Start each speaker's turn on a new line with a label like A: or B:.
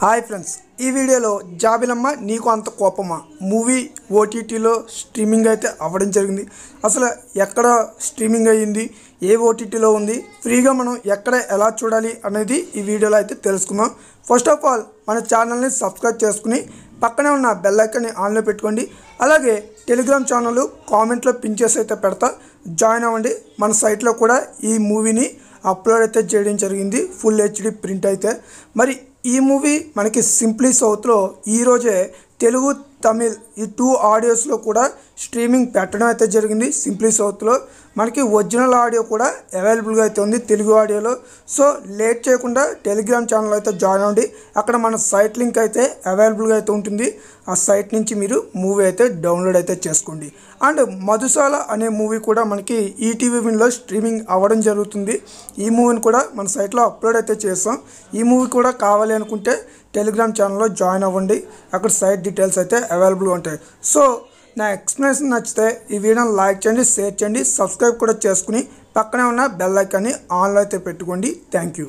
A: Hi friends, ఈ వీడియోలో జాబిలమ్మ నీకు అంత కోపమా మూవీ ఓటీటీలో స్ట్రీమింగ్ అయితే అవ్వడం జరిగింది. అసలు ఎక్కడ స్ట్రీమింగ్ అయ్యింది, ఏ ఓటీటీలో ఉంది, ఫ్రీగా మనం ఎక్కడ ఎలా చూడాలి అనేది ఈ వీడియోలో అయితే తెలుసుకుందాం. ఫస్ట్ ఆఫ్ ఆల్ మన ఛానల్ని సబ్స్క్రైబ్ చేసుకుని పక్కనే ఉన్న బెల్ ఐకాన్ని ఆన్లో పెట్టుకోండి. అలాగే టెలిగ్రామ్ ఛానల్ కామెంట్లో పిన్ చేసి అయితే పెడతా, జాయిన్ అవ్వండి. మన సైట్లో కూడా ఈ మూవీని అప్లోడ్ అయితే చేయడం జరిగింది, ఫుల్ హెచ్డి ప్రింట్ అయితే. మరి ఈ మూవీ మనకి సింప్లీ సౌత్లో ఈరోజే తెలుగు తమిళ్ ఈ 2 ఆడియోస్లో కూడా స్ట్రీమింగ్ పెట్టడం అయితే జరిగింది. సింప్లీ సౌత్లో మనకి ఒరిజినల్ ఆడియో కూడా అవైలబుల్గా అయితే ఉంది తెలుగు ఆడియోలో. సో లేట్ చేయకుండా టెలిగ్రామ్ ఛానల్ అయితే జాయిన్ అవ్వండి. అక్కడ మన సైట్ లింక్ అయితే అవైలబుల్గా అయితే ఉంటుంది. ఆ సైట్ నుంచి మీరు మూవీ అయితే డౌన్లోడ్ అయితే చేసుకోండి. అండ్ మధుశాల అనే మూవీ కూడా మనకి ఈటీవీ విన్లో స్ట్రీమింగ్ అవ్వడం జరుగుతుంది. ఈ మూవీని కూడా మన సైట్లో అప్లోడ్ అయితే చేస్తాం. ఈ మూవీ కూడా కావాలి అనుకుంటే టెలిగ్రామ్ ఛానల్లో జాయిన్ అవ్వండి, అక్కడ సైట్ డీటెయిల్స్ అయితే అవైలబుల్గా ఉంటాయి. సో నా ఎక్స్ప్లెనేషన్ నచ్చితే ఈ వీడియోని లైక్ చేయండి, షేర్ చేయండి, సబ్స్క్రైబ్ కూడా చేసుకుని పక్కనే ఉన్న బెల్ ఐకాన్ని ఆన్లో అయితే పెట్టుకోండి. Thank you.